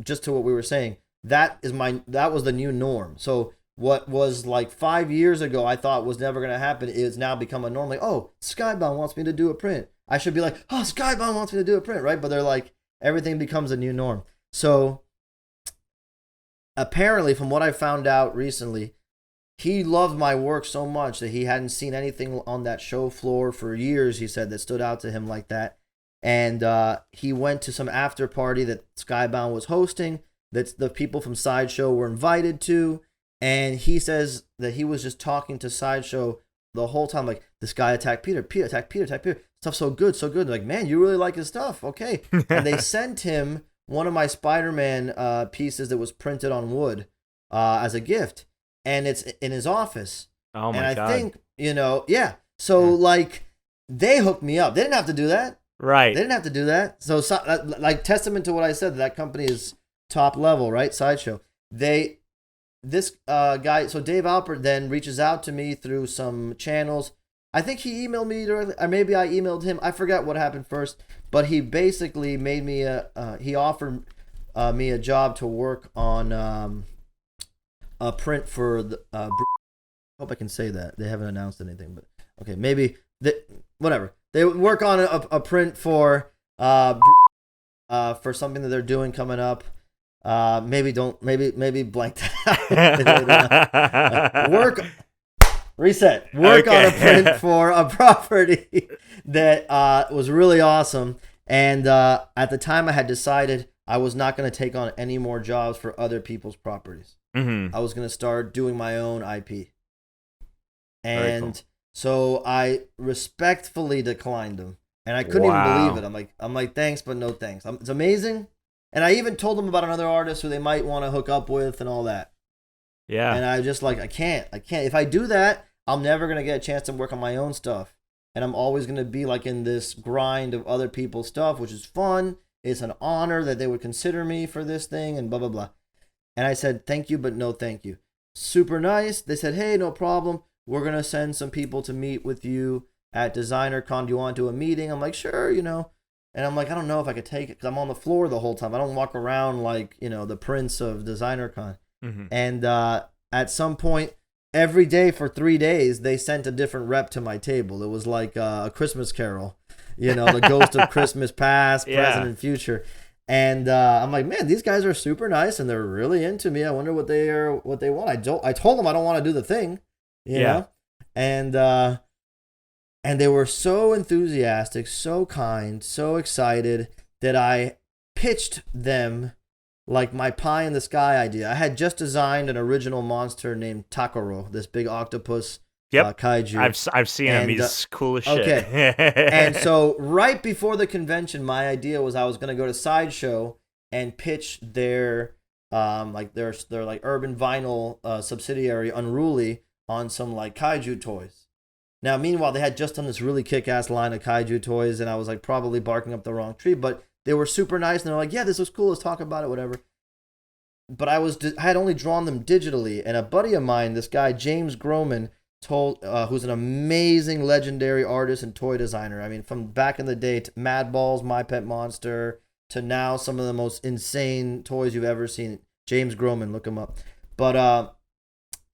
just to what we were saying, that was the new norm. So what was like 5 years ago I thought was never going to happen is now become a norm. Like, oh, Skybound wants me to do a print. I should be like, oh, Skybound wants me to do a print, right? But they're like, everything becomes a new norm. So apparently, from what I found out recently, he loved my work so much that he hadn't seen anything on that show floor for years, he said, that stood out to him like that. And he went to some after party that Skybound was hosting that the people from Sideshow were invited to. And he says that he was just talking to Sideshow the whole time, like, this guy attacked Peter, attacked Peter. Stuff's so good. They're like, man, you really like his stuff. Okay. And they sent him one of my Spider-Man pieces that was printed on wood as a gift. And it's in his office. Oh, my God. And I think, yeah. So, like, they hooked me up. They didn't have to do that. Right. They didn't have to do that. So like, testament to what I said, that company is top level, right? Sideshow. This guy, so Dave Alpert then reaches out to me through some channels. I think he emailed me directly, or maybe I emailed him. I forgot what happened first, but he basically made me he offered me a job to work on a print for the. I hope I can say that. They haven't announced anything, but okay, maybe whatever. They work on a print for something that they're doing coming up. Maybe blank that out. Work on a print for a property that was really awesome. And at the time, I had decided I was not going to take on any more jobs for other people's properties. I was going to start doing my own IP. And so I respectfully declined them, and I couldn't even believe it. I'm like, thanks, but no thanks. It's amazing. And I even told them about another artist who they might want to hook up with and all that. Yeah. And I just like, I can't. If I do that, I'm never going to get a chance to work on my own stuff. And I'm always going to be like in this grind of other people's stuff, which is fun. It's an honor that they would consider me for this thing and blah, blah, blah. And I said, thank you, but no thank you. Super nice. They said, hey, no problem. We're going to send some people to meet with you at DesignerCon. Do you want to do a meeting? I'm like, sure, And I'm like, I don't know if I could take it because I'm on the floor the whole time. I don't walk around like, the prince of DesignerCon. And at some point, every day for 3 days, they sent a different rep to my table. It was like a Christmas Carol, the ghost of Christmas past, present, and future. And I'm like, man, these guys are super nice and they're really into me. I wonder what they want. I told them I don't want to do the thing, you know? And they were so enthusiastic, so kind, so excited that I pitched them like my pie in the sky idea. I had just designed an original monster named Takaro, this big octopus kaiju. I've seen him. He's cool as shit. Okay. And so right before the convention, my idea was I was going to go to Sideshow and pitch their their like urban vinyl subsidiary Unruly on some like kaiju toys. Now, meanwhile, they had just done this really kick-ass line of kaiju toys, and I was like probably barking up the wrong tree, but they were super nice, and they're like, yeah, this looks cool, let's talk about it, whatever. But I had only drawn them digitally, and a buddy of mine, this guy James Groman, who's an amazing legendary artist and toy designer. I mean, from back in the day to Mad Balls, My Pet Monster, to now some of the most insane toys you've ever seen. James Groman, look him up. But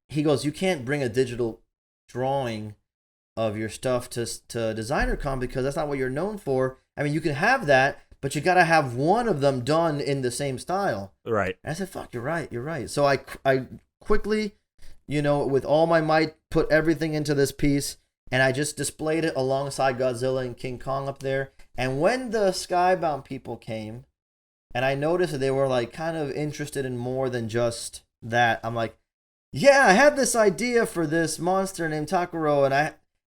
he goes, you can't bring a digital drawing of your stuff to DesignerCon because that's not what you're known for. I mean, you can have that, but you got to have one of them done in the same style. Right. And I said, fuck, you're right. So I quickly, with all my might, put everything into this piece, and I just displayed it alongside Godzilla and King Kong up there. And when the Skybound people came, and I noticed that they were like kind of interested in more than just that, I'm like, yeah, I had this idea for this monster named Takaro,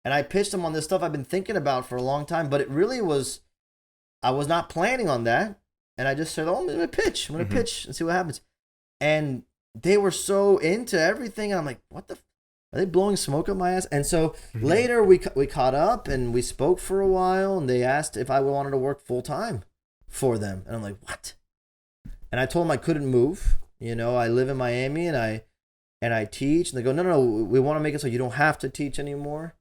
and I pitched them on this stuff I've been thinking about for a long time, but it really was, I was not planning on that. And I just said, I'm going to pitch and see what happens. And they were so into everything. And I'm like, what the, are they blowing smoke up my ass? And so later we caught up and we spoke for a while, and they asked if I wanted to work full time for them. And I'm like, what? And I told them I couldn't move. I live in Miami and I teach. And they go, no, we want to make it so you don't have to teach anymore.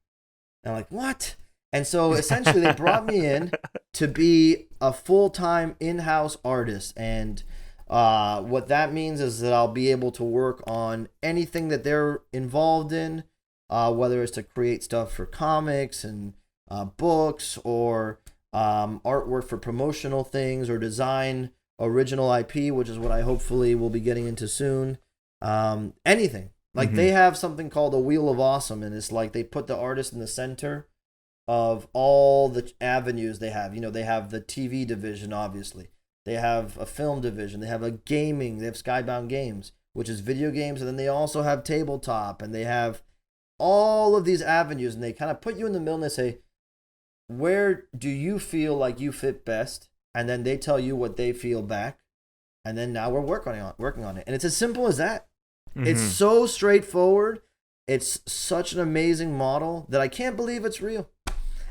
And I'm like, what? And so essentially they brought me in to be a full-time in-house artist. And what that means is that I'll be able to work on anything that they're involved in, whether it's to create stuff for comics and books, or artwork for promotional things, or design original IP, which is what I hopefully will be getting into soon. Anything. Like they have something called a Wheel of Awesome, and it's like they put the artist in the center of all the avenues they have. They have the TV division, obviously. They have a film division. They have a gaming. They have Skybound Games, which is video games. And then they also have tabletop. And they have all of these avenues. And they kind of put you in the middle and they say, where do you feel like you fit best? And then they tell you what they feel back. And then now we're working on it. And it's as simple as that. It's so straightforward. It's such an amazing model that I can't believe it's real.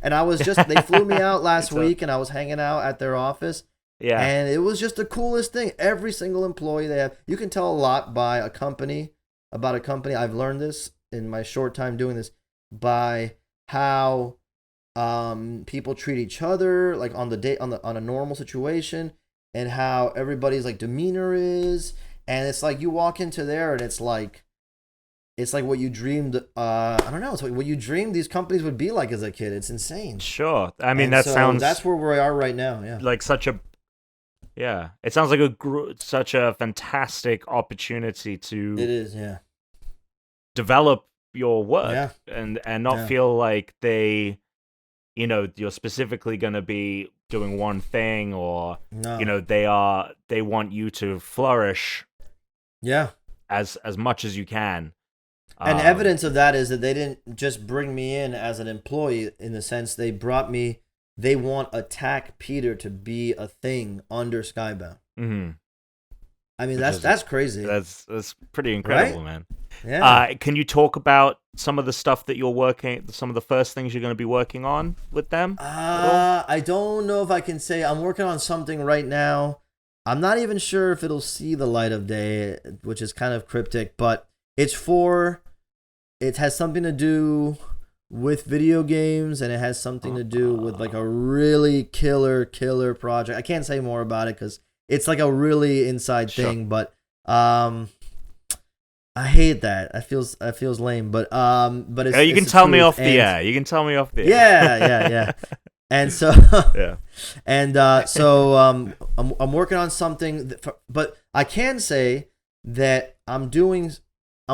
And they flew me out last week, and I was hanging out at their office. Yeah. And it was just the coolest thing. Every single employee they have, you can tell a lot about a company. I've learned this in my short time doing this, by how people treat each other, like on a normal situation, and how everybody's like demeanor is. And it's like you walk into there and it's like what you dreamed. I don't know. It's like what you dreamed these companies would be like as a kid. It's insane. Sure. I mean, that's where we are right now. Yeah. Like it sounds like such a fantastic opportunity to. It is. Yeah. Develop your work and not feel like you're specifically going to be doing one thing, or they want you to flourish. Yeah. As much as you can. And evidence of that is that they didn't just bring me in as an employee, in the sense they want Attack Peter to be a thing under Skybound. Mm-hmm. I mean, that's crazy. That's pretty incredible, right? Man. Yeah. Can you talk about some of the stuff that some of the first things you're going to be working on with them? I don't know if I can say. I'm working on something right now. I'm not even sure if it'll see the light of day, which is kind of cryptic, but it has something to do with video games, and it has something to do with like a really killer project. I can't say more about it because it's like a really inside thing, but I hate that. That feels lame, but it's you can tell me off the air. You can tell me off the air. Yeah. And so, Yeah. and so I'm working on something, but I can say that I'm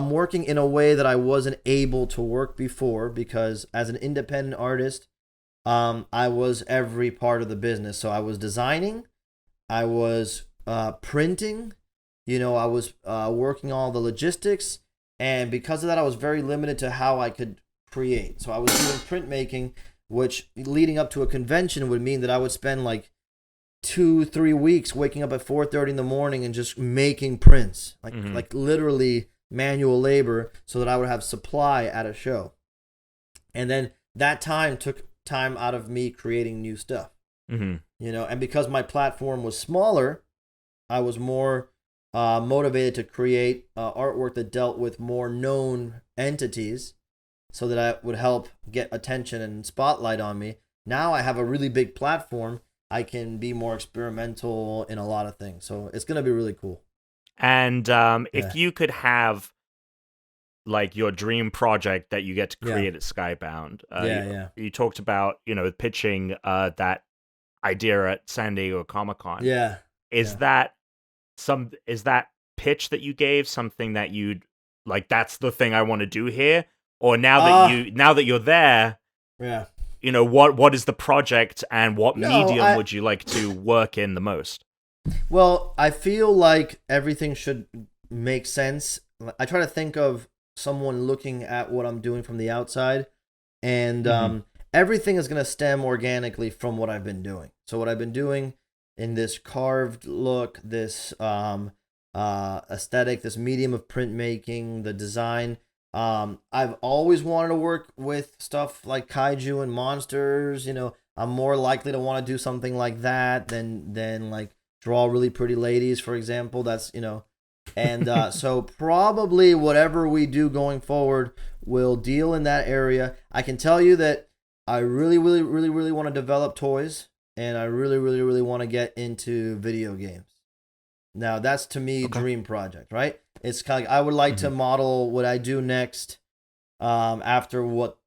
working in a way that I wasn't able to work before, because as an independent artist, I was every part of the business. So I was designing, I was printing, I was working all the logistics, and because of that, I was very limited to how I could create. So I was doing printmaking, which leading up to a convention would mean that I would spend like 2-3 weeks waking up at 4:30 in the morning and just making prints, like literally manual labor, so that I would have supply at a show. And then that time took time out of me creating new stuff. And because my platform was smaller, I was more motivated to create artwork that dealt with more known entities, so that I would help get attention and spotlight on me. Now I have a really big platform. I can be more experimental in a lot of things. So it's going to be really cool. And if you could have like your dream project that you get to create at Skybound, you talked about, pitching that idea at San Diego Comic-Con. Yeah. Is that pitch that you gave something that you'd like, that's the thing I want to do here? Or now that you're there, what is the project, and what medium would you like to work in the most? Well, I feel like everything should make sense. I try to think of someone looking at what I'm doing from the outside, and everything is going to stem organically from what I've been doing. So what I've been doing in this carved look, this aesthetic, this medium of printmaking, the design. I've always wanted to work with stuff like kaiju and monsters. I'm more likely to want to do something like that than like draw really pretty ladies, for example. That's and so probably whatever we do going forward will deal in that area. I can tell you that I really, really, really, really want to develop toys, and I really, really, really want to get into video games. Now that's, to me, dream project, right? It's kind of like I would like to model what I do next, after what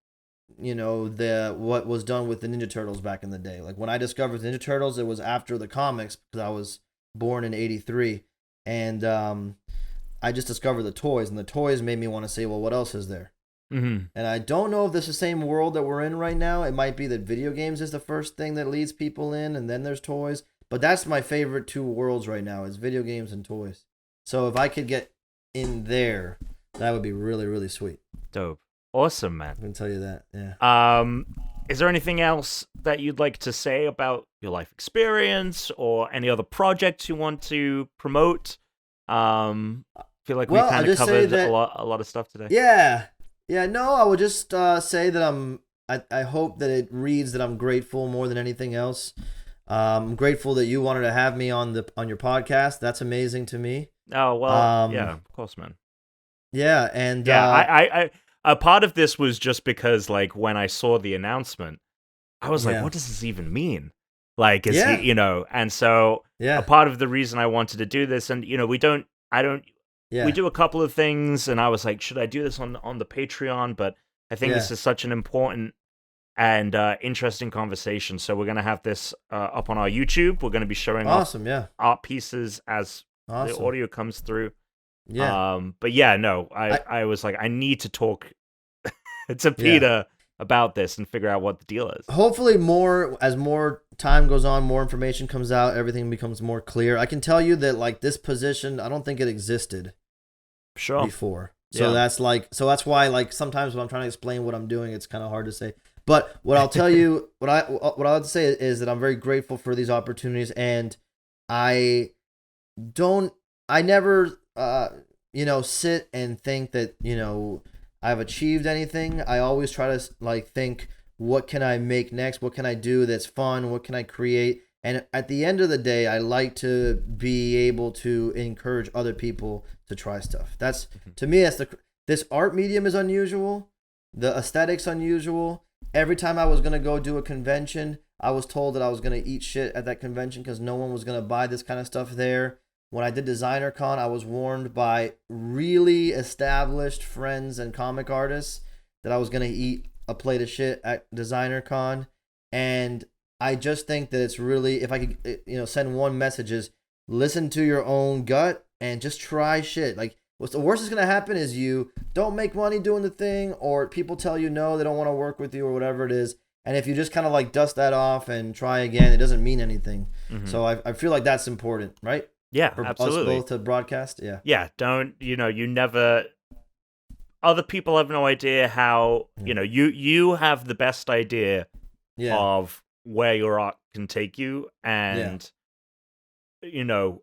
was done with the Ninja Turtles back in the day. Like when I discovered the Ninja Turtles, it was after the comics, because I was born in '83, and I just discovered the toys, and the toys made me want to say, well, what else is there? And I don't know if this is the same world that we're in right now. It might be that video games is the first thing that leads people in, and then there's toys. But that's my favorite two worlds right now, is video games and toys. So if I could get in there, that would be really, really sweet. Dope. Awesome, man. I can tell you that, yeah. Is there anything else that you'd like to say about your life experience, or any other projects you want to promote? I feel like we kind of covered a lot of stuff today. Yeah, no, I would just say that I hope that it reads that I'm grateful more than anything else. I'm grateful that you wanted to have me on your podcast. That's amazing to me. Oh, well, yeah, of course, man. Yeah, and I a part of this was just because, like, when I saw the announcement, I was like, what does this even mean? Like, is he, and so a part of the reason I wanted to do this, and we do a couple of things, and I was like, should I do this on the Patreon? But I think this is such an important and interesting conversation. So we're going to have this up on our YouTube. We're going to be showing art pieces as the audio comes through. Yeah. But yeah, no, I was like, I need to talk to Peter about this and figure out what the deal is. Hopefully as more time goes on, more information comes out, everything becomes more clear. I can tell you that, like, this position, I don't think it existed before. So that's why, like, sometimes when I'm trying to explain what I'm doing, it's kind of hard to say. But what I'll tell you, what I'll say is that I'm very grateful for these opportunities, and I never sit and think that I've achieved anything. I always try to, like, think, what can I make next? What can I do that's fun? What can I create? And at the end of the day, I like to be able to encourage other people to try stuff. That's, to me, this art medium is unusual. The aesthetic's unusual. Every time I was going to go do a convention, I was told that I was going to eat shit at that convention because no one was going to buy this kind of stuff there. When I did Designer Con, I was warned by really established friends and comic artists that I was going to eat a plate of shit at Designer Con. And I just think that it's really, if I could, send one message is listen to your own gut and just try shit. Like, what's the worst is going to happen is you don't make money doing the thing, or people tell you no, they don't want to work with you, or whatever it is. And if you just kind of like dust that off and try again, it doesn't mean anything. Mm-hmm. So I feel like that's important, right? Yeah, for absolutely. us both to broadcast. Yeah. Yeah. Don't, you never, other people have no idea how, you have the best idea of where your art can take you, and no,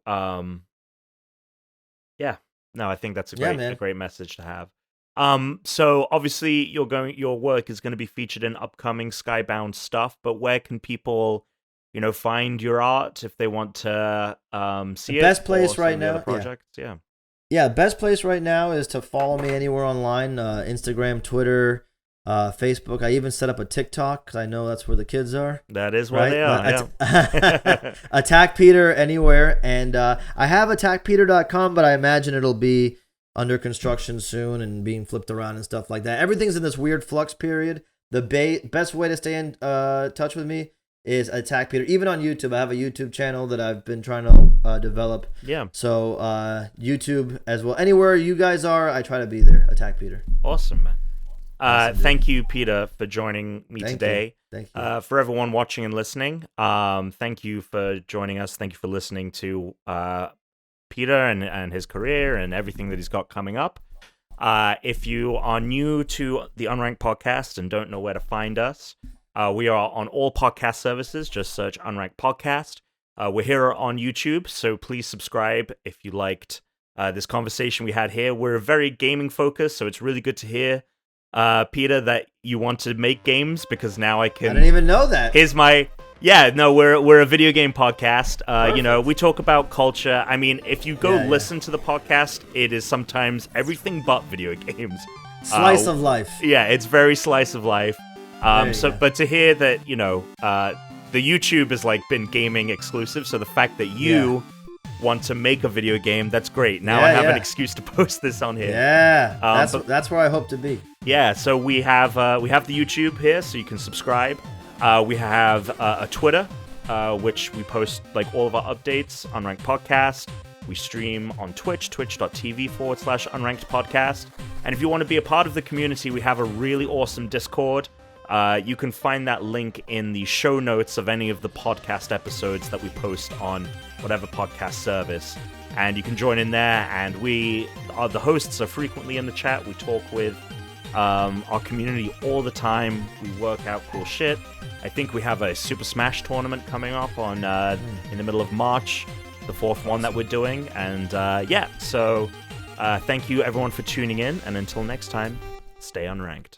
I think that's a great message to have. So obviously your work is going to be featured in upcoming Skybound stuff, but where can people find your art if they want to see it? Best place right now, projects? Best place right now is to follow me anywhere online, Instagram, Twitter, Facebook. I even set up a TikTok because I know that's where the kids are. That is where they are. Attack Peter anywhere, and I have attackpeter.com, but I imagine it'll be under construction soon and being flipped around and stuff like that. Everything's in this weird flux period. The best way to stay in touch with me is Attack Peter. Even on YouTube, I have a YouTube channel that I've been trying to develop. Yeah. So YouTube as well. Anywhere you guys are, I try to be there. Attack Peter. Awesome, man. Thank you, Peter, for joining me today. Thank you. For everyone watching and listening, thank you for joining us. Thank you for listening to Peter and his career and everything that he's got coming up. If you are new to the Unranked podcast and don't know where to find us, we are on all podcast services. Just search Unranked Podcast. We're here on YouTube, so please subscribe if you liked this conversation we had here. We're very gaming focused, so it's really good to hear, Peter, that you want to make games, because now I can... I didn't even know that. Here's my... we're a video game podcast. We talk about culture. I mean, if you go listen to the podcast, it is sometimes everything but video games. Slice of life. Yeah, it's very slice of life. But to hear that, the YouTube has been gaming exclusive, so the fact that you want to make a video game, that's great. Now I have an excuse to post this on here. Yeah, that's where I hope to be. Yeah, so we have the YouTube here, so you can subscribe. We have a Twitter, which we post all of our updates, Unranked Podcast. We stream on Twitch, twitch.tv/Unranked Podcast. And if you want to be a part of the community, we have a really awesome Discord. You can find that link in the show notes of any of the podcast episodes that we post on whatever podcast service. And you can join in there, and the hosts are frequently in the chat. We talk with our community all the time. We work out cool shit. I think we have a Super Smash tournament coming up in the middle of March, the fourth one that we're doing. And so thank you everyone for tuning in, and until next time, stay unranked.